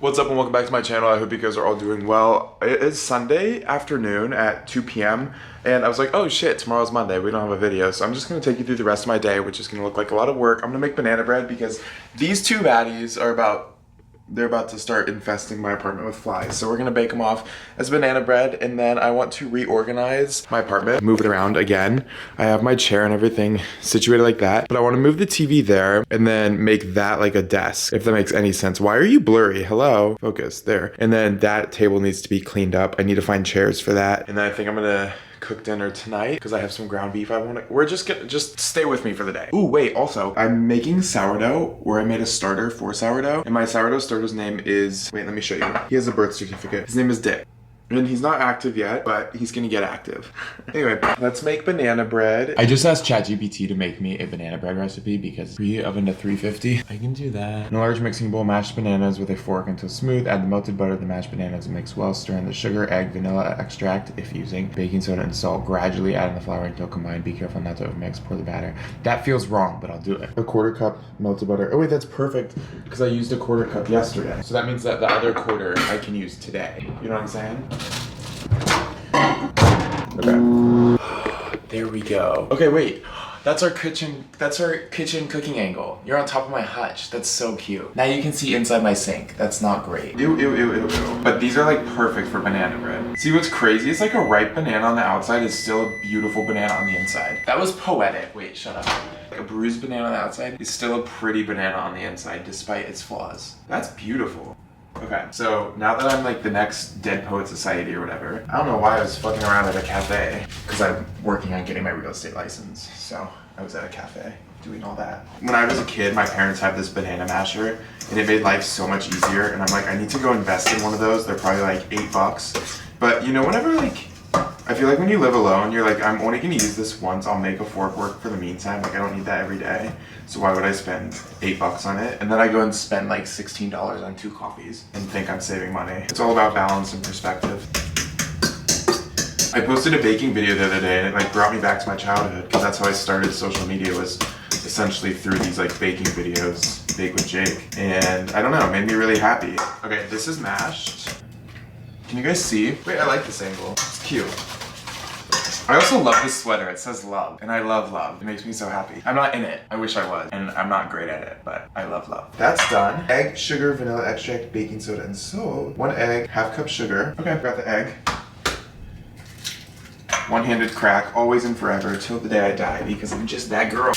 What's up and welcome back to my channel. I hope you guys are all doing well. It is Sunday afternoon at 2 p.m. and I was like, oh shit, tomorrow's Monday. We don't have a video. So I'm just gonna take you through the rest of my day, which is gonna look like a lot of work. I'm gonna make banana bread because these two baddies are they're about to start infesting my apartment with flies. So we're gonna bake them off as banana bread, and then I want to reorganize my apartment, move it around again. I have my chair and everything situated like that, but I wanna move the TV there and then make that like a desk, if that makes any sense. Why are you blurry? Hello? Focus, there. And then that table needs to be cleaned up. I need to find chairs for that. And then I think I'm gonna cook dinner tonight because I have some ground beef I want to. We're just gonna stay with me for the day. Ooh, wait, also I'm making sourdough, or I made a starter for sourdough, and my sourdough starter's name is, wait, let me show you. He has a birth certificate. His name is Dick. And he's not active yet, but he's gonna get active. Anyway, let's make banana bread. I just asked ChatGPT to make me a banana bread recipe because pre-oven to 350. I can do that. In a large mixing bowl, mash bananas with a fork until smooth. Add the melted butter to the mashed bananas and mix well. Stir in the sugar, egg, vanilla extract if using, baking soda and salt. Gradually add in the flour until combined. Be careful not to overmix. Pour the batter. That feels wrong, but I'll do it. A quarter cup melted butter. Oh wait, that's perfect because I used a quarter cup yesterday. So that means that the other quarter I can use today. You know what I'm saying? Okay. There we go. Okay, wait. That's our kitchen cooking angle. You're on top of my hutch. That's so cute. Now you can see inside my sink. That's not great. Ew, ew, ew, ew, ew. But these are like perfect for banana bread. See what's crazy? It's like a ripe banana on the outside is still a beautiful banana on the inside. That was poetic. Wait, shut up. Like a bruised banana on the outside is still a pretty banana on the inside despite its flaws. That's beautiful. Okay, so now that I'm like the next Dead Poet Society or whatever, I don't know why I was fucking around at a cafe, because I'm working on getting my real estate license. So I was at a cafe doing all that. When I was a kid, my parents had this banana masher and it made life so much easier. And I'm like, I need to go invest in one of those. They're probably like $8. But you know, whenever like, I feel like when you live alone, you're like, I'm only gonna use this once. I'll make a fork work for the meantime. Like I don't need that every day. So why would I spend $8 on it? And then I go and spend like $16 on 2 coffees and think I'm saving money. It's all about balance and perspective. I posted a baking video the other day and it like brought me back to my childhood because that's how I started social media, was essentially through these like baking videos, Bake with Jake. And I don't know, it made me really happy. Okay, this is mashed. Can you guys see? Wait, I like this angle. It's cute. I also love this sweater. It says love, and I love love. It makes me so happy. I'm not in it. I wish I was, and I'm not great at it, but I love love. That's done. Egg, sugar, vanilla extract, baking soda, and salt. 1 egg, half cup sugar. Okay, I've got the egg. One-handed crack, always and forever, till the day I die, because I'm just that girl.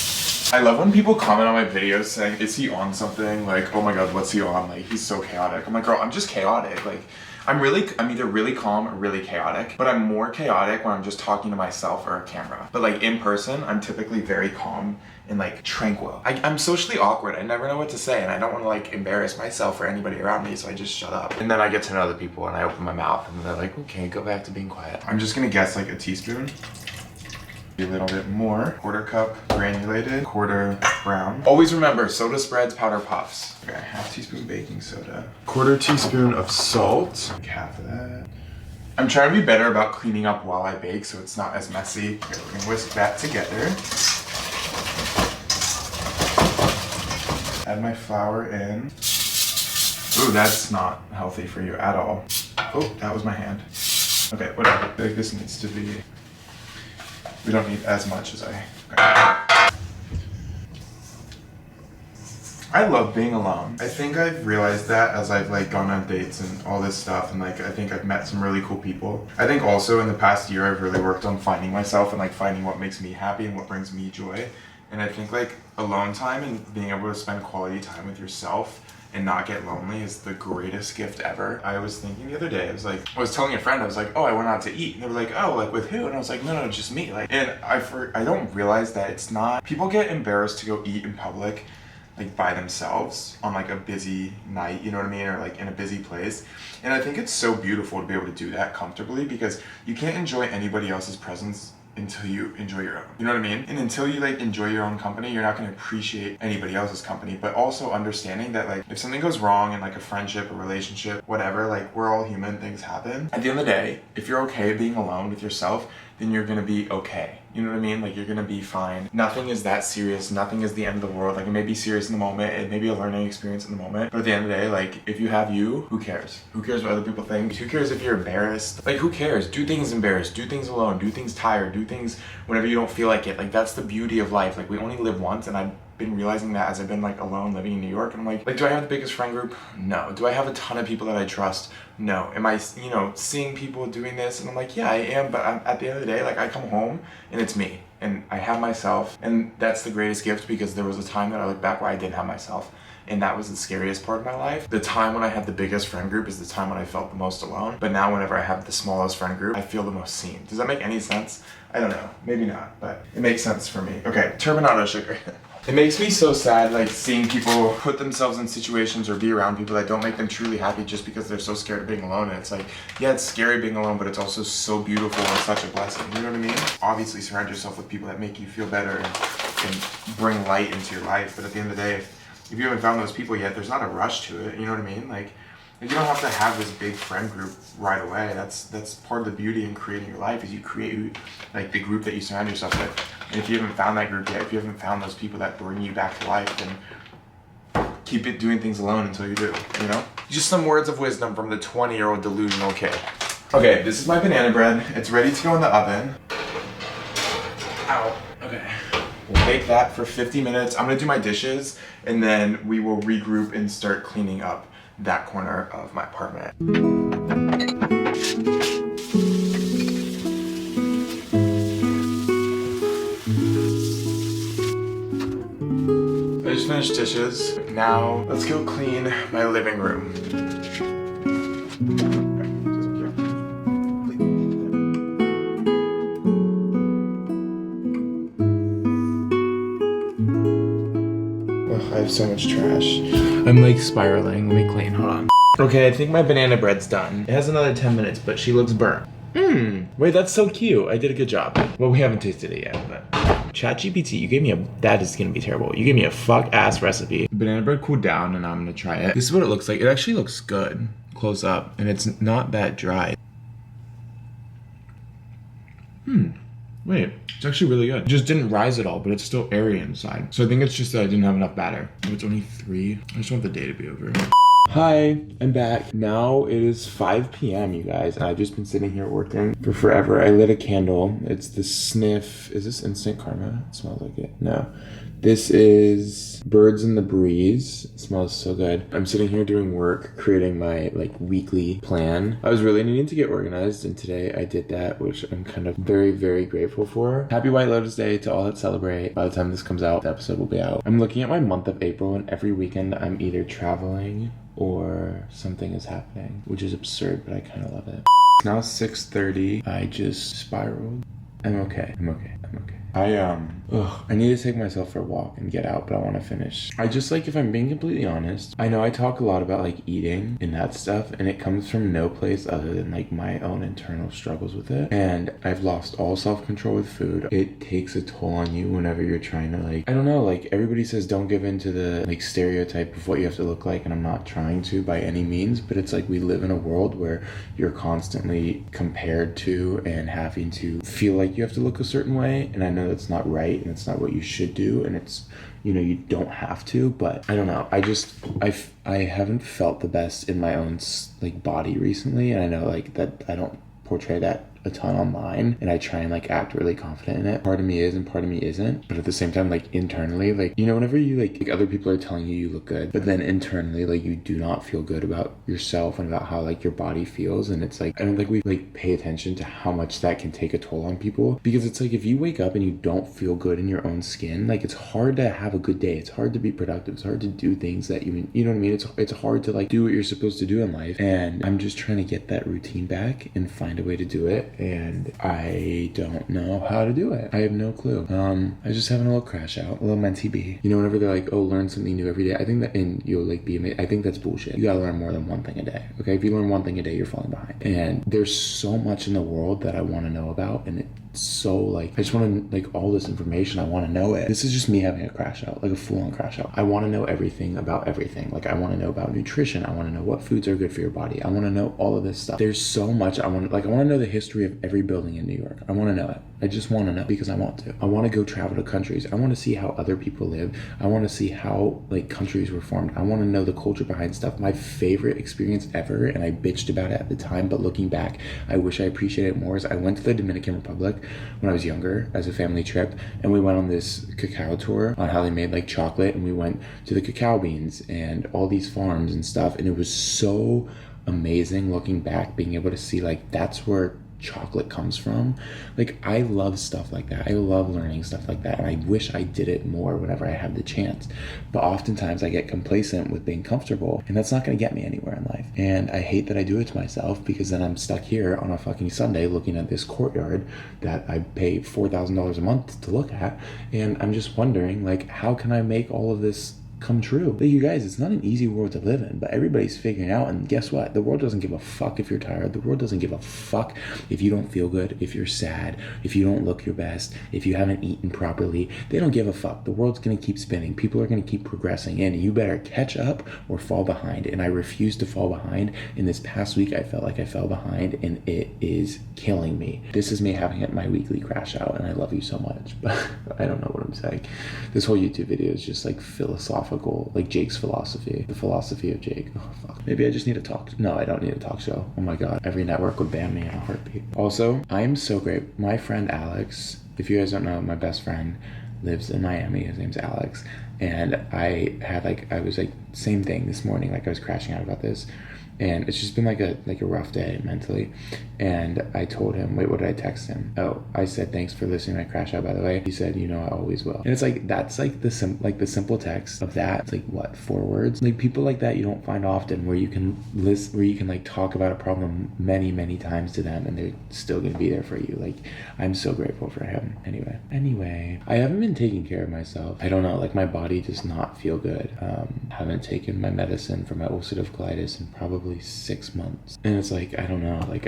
I love when people comment on my videos saying, is he on something? Like, oh my god, what's he on? Like, he's so chaotic. I'm like, girl, I'm just chaotic. Like, I'm either really calm or really chaotic, but I'm more chaotic when I'm just talking to myself or a camera. But like in person, I'm typically very calm and like tranquil. I'm socially awkward. I never know what to say and I don't want to like embarrass myself or anybody around me, so I just shut up. And then I get to know the people and I open my mouth and they're like, okay, go back to being quiet. I'm just gonna guess like a teaspoon. A little bit more. Quarter cup granulated, quarter brown. Always remember, soda spreads, powder puffs. Okay, half teaspoon baking soda. Quarter teaspoon of salt. Like half of that. I'm trying to be better about cleaning up while I bake so it's not as messy. Okay, we're gonna whisk that together. Add my flour in. Ooh, that's not healthy for you at all. Oh, that was my hand. Okay, whatever. I feel like this needs to be. We don't need as much as I love being alone. I think I've realized that as I've like gone on dates and all this stuff, and like I think I've met some really cool people. I think also in the past year I've really worked on finding myself and like finding what makes me happy and what brings me joy. And I think like alone time and being able to spend quality time with yourself and not get lonely is the greatest gift ever. I was thinking the other day, I was telling a friend, I was like, oh, I went out to eat. And they were like, oh, like with who? And I was like, no, just me. Like, and I don't realize that it's not, people get embarrassed to go eat in public, like by themselves on like a busy night, you know what I mean? Or like in a busy place. And I think it's so beautiful to be able to do that comfortably because you can't enjoy anybody else's presence until you enjoy your own. You know what I mean? And until you like enjoy your own company, you're not going to appreciate anybody else's company. But also understanding that like if something goes wrong in like a friendship, a relationship, whatever, like we're all human, things happen. At the end of the day, if you're okay being alone with yourself, then you're going to be okay. You know what I mean? Like, you're gonna be fine. Nothing is that serious. Nothing is the end of the world. Like, it may be serious in the moment. It may be a learning experience in the moment. But at the end of the day, like, if you have you, who cares? Who cares what other people think? Who cares if you're embarrassed? Like, who cares? Do things embarrassed. Do things alone. Do things tired. Do things whenever you don't feel like it. Like, that's the beauty of life. Like, we only live once, and I've been realizing that as I've been like alone living in New York, and I'm like, do I have the biggest friend group? No. Do I have a ton of people that I trust? No. Am I, you know, seeing people doing this? And I'm like, yeah, I am, but at the end of the day, like, I come home and it's me and I have myself, and that's the greatest gift, because there was a time that I look back where I didn't have myself. And that was the scariest part of my life. The time when I had the biggest friend group is the time when I felt the most alone. But now whenever I have the smallest friend group, I feel the most seen. Does that make any sense? I don't know. Maybe not, but it makes sense for me. Okay, turbinado sugar. It makes me so sad, like, seeing people put themselves in situations or be around people that don't make them truly happy just because they're so scared of being alone. And it's like, yeah, it's scary being alone, but it's also so beautiful and such a blessing. You know what I mean? Obviously, surround yourself with people that make you feel better and bring light into your life. But at the end of the day, if you haven't found those people yet, there's not a rush to it. You know what I mean? Like, you don't have to have this big friend group right away. That's part of the beauty in creating your life, is you create like the group that you surround yourself with. And if you haven't found that group yet, if you haven't found those people that bring you back to life, then keep it doing things alone until you do, you know? Just some words of wisdom from the 20-year-old delusional kid. Okay, this is my banana bread. It's ready to go in the oven. Ow, okay. We'll bake that for 50 minutes. I'm gonna do my dishes, and then we will regroup and start cleaning up that corner of my apartment. I just finished dishes. Now let's go clean my living room. Ugh, I have so much trash. I'm like spiraling. Let me clean. Hold on. Okay, I think my banana bread's done. It has another 10 minutes, but she looks burnt. Wait, that's so cute. I did a good job. Well, we haven't tasted it yet, but ChatGPT, you gave me that is gonna be terrible. You gave me a fuck-ass recipe. Banana bread cooled down, and I'm gonna try it. This is what it looks like. It actually looks good, close up, and it's not that dry. Wait, it's actually really good. It just didn't rise at all, but it's still airy inside. So I think it's just that I didn't have enough batter. Oh, it's only 3. I just want the day to be over. Hi, I'm back. Now it is 5 p.m. you guys, and I've just been sitting here working for forever. I lit a candle. It's the Sniff. Is this instant karma? It smells like it. No. This is Birds in the Breeze. It smells so good. I'm sitting here doing work, creating my like weekly plan. I was really needing to get organized, and today I did that, which I'm kind of very, very grateful for. Happy White Lotus Day to all that celebrate. By the time this comes out, the episode will be out. I'm looking at my month of April, and every weekend I'm either traveling or something is happening, which is absurd, but I kind of love it. It's now 6:30. I just spiraled. I'm okay. I need to take myself for a walk and get out, but I want to finish. I just like, if I'm being completely honest, I know I talk a lot about like eating and that stuff, and it comes from no place other than like my own internal struggles with it. And I've lost all self-control with food. It takes a toll on you whenever you're trying to like, I don't know, like everybody says don't give in to the like stereotype of what you have to look like, and I'm not trying to by any means, but it's like we live in a world where you're constantly compared to and having to feel like you have to look a certain way, and I know that's not right and it's not what you should do, and it's, you know, you don't have to, but I don't know, I haven't felt the best in my own like body recently, and I know like that I don't portray that a ton online, and I try and like act really confident in it. Part of me is and part of me isn't, but at the same time, like internally, like, you know, whenever you like other people are telling you look good, but then internally like you do not feel good about yourself and about how like your body feels, and it's like I don't think we like pay attention to how much that can take a toll on people, because it's like if you wake up and you don't feel good in your own skin, like it's hard to have a good day, it's hard to be productive, it's hard to do things that you know what I mean, it's hard to like do what you're supposed to do in life, and I'm just trying to get that routine back and find a way to do it, and I don't know how to do it. I have no clue. I was just having a little crash out, a little mentee B. You know, whenever they're like, oh, learn something new every day, I think that, and you'll like be amazing, I think that's bullshit. You gotta learn more than one thing a day, okay? If you learn one thing a day, you're falling behind. And there's so much in the world that I want to know about, and it's so like, I just want to, like, all this information, I want to know it. This is just me having a crash out, like a full-on crash out. I want to know everything about everything. Like, I want to know about nutrition. I want to know what foods are good for your body. I want to know all of this stuff. There's so much I want to know the history history of every building in New York. I want to know it. I just want to know because I want to. I want to go travel to countries. I want to see how other people live. I want to see how like countries were formed. I want to know the culture behind stuff. My favorite experience ever, and I bitched about it at the time, but looking back, I wish I appreciated it more, is I went to the Dominican Republic when I was younger as a family trip, and we went on this cacao tour on how they made like chocolate, and we went to the cacao beans and all these farms and stuff, and it was so amazing looking back, being able to see like that's where chocolate comes from. Like, I love stuff like that. I love learning stuff like that, and I wish I did it more whenever I had the chance. But oftentimes I get complacent with being comfortable, and that's not going to get me anywhere in life. And I hate that I do it to myself, because then I'm stuck here on a fucking Sunday looking at this courtyard that I pay $4,000 a month to look at, and I'm just wondering, like, how can I make all of this come true? But you guys, it's not an easy world to live in, but everybody's figuring out, and guess what? The world doesn't give a fuck if you're tired. The world doesn't give a fuck if you don't feel good, if you're sad, if you don't look your best, if you haven't eaten properly. They don't give a fuck. The world's gonna keep spinning. People are gonna keep progressing, and you better catch up or fall behind. And I refuse to fall behind. In this past week, I felt like I fell behind, and it is killing me. This is me having my weekly crash out, and I love you so much, but I don't know what I'm saying. This whole YouTube video is just like philosophical, like Jake's philosophy, the philosophy of Jake. Oh fuck. Maybe I just need a talk. No, I don't need a talk show. Oh my god, every network would ban me in a heartbeat. Also, I am so great. My friend Alex, if you guys don't know, my best friend lives in Miami. His name's Alex, and I was like same thing this morning. Like, I was crashing out about this, and it's just been like a rough day mentally. And I told him, wait, what did I text him? Oh, I said, thanks for listening to my crash out, by the way. He said, you know, I always will. And it's like, that's like the simple text of that. It's like, what, 4 words? Like, people like that you don't find often, where you can list, where you can like talk about a problem many, many times to them, and they're still gonna be there for you. Like, I'm so grateful for him. Anyway, I haven't been taking care of myself. I don't know, like, my body does not feel good. Haven't taken my medicine for my ulcerative colitis in probably 6 months. And it's like, I don't know, like,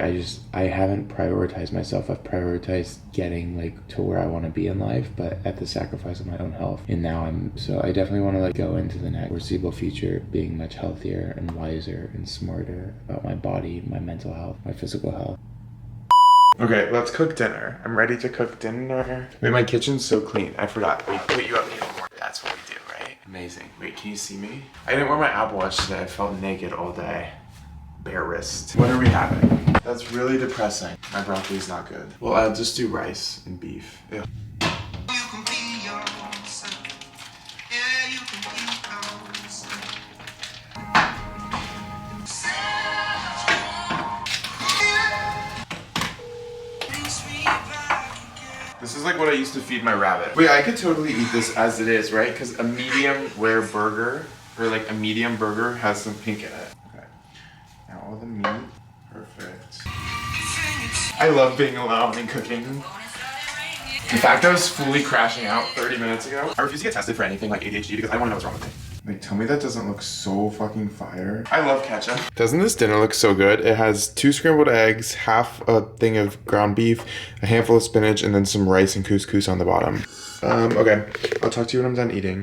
I haven't prioritized myself. I've prioritized getting like to where I want to be in life, but at the sacrifice of my own health. And now I definitely want to like go into the next foreseeable future being much healthier and wiser and smarter about my body, my mental health, my physical health. Okay, let's cook dinner. I'm ready to cook dinner. Wait, my kitchen's so clean. I forgot. We put you up here more. That's what we do, right? Amazing. Wait, can you see me? I didn't wear my Apple Watch today. I felt naked all day. Bare wrist. What are we having? That's really depressing. My broccoli's not good. Well, I'll just do rice and beef. Ew. This is like what I used to feed my rabbit. Wait, I could totally eat this as it is, right? Because a medium rare burger, or like a medium burger, has some pink in it. Okay. Now all the meat. Perfect. I love being alone and cooking. The fact I was fully crashing out 30 minutes ago. I refuse to get tested for anything like ADHD because I want to know what's wrong with me. Like, tell me that doesn't look so fucking fire. I love ketchup. Doesn't this dinner look so good? It has 2 scrambled eggs, half a thing of ground beef, a handful of spinach, and then some rice and couscous on the bottom. Okay. I'll talk to you when I'm done eating.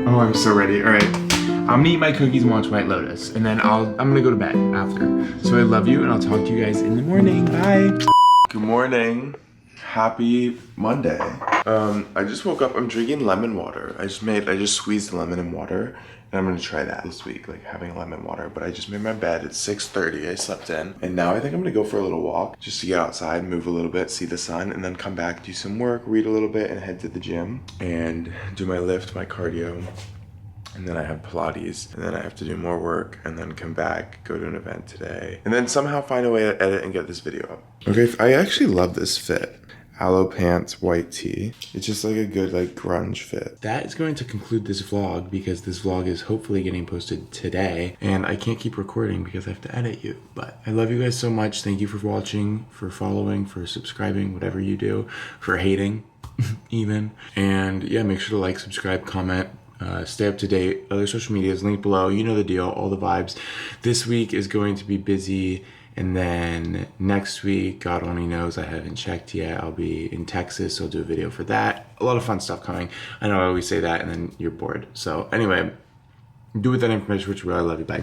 Oh, I'm so ready. All right. I'm gonna eat my cookies and watch White Lotus, and then I'm gonna go to bed after. So I love you, and I'll talk to you guys in the morning. Bye. Good morning. Happy Monday. I just woke up. I'm drinking lemon water. I just squeezed lemon and water, and I'm gonna try that this week, like having lemon water. But I just made my bed. It's 6:30. I slept in, and now I think I'm gonna go for a little walk just to get outside, move a little bit, see the sun, and then come back, do some work, read a little bit, and head to the gym and do my lift, my cardio. And then I have Pilates, and then I have to do more work, and then come back, go to an event today, and then somehow find a way to edit and get this video up. Okay, I actually love this fit. Aloe pants, white tee. It's just like a good like grunge fit. That is going to conclude this vlog, because this vlog is hopefully getting posted today, and I can't keep recording because I have to edit you. But I love you guys so much. Thank you for watching, for following, for subscribing, whatever you do, for hating even. And yeah, make sure to like, subscribe, comment. Stay up to date. Other social medias, link below. You know the deal, all the vibes. This week is going to be busy. And then next week, God only knows, I haven't checked yet. I'll be in Texas, so I'll do a video for that. A lot of fun stuff coming. I know I always say that and then you're bored. So anyway, do with that information which you will. I love you. Bye.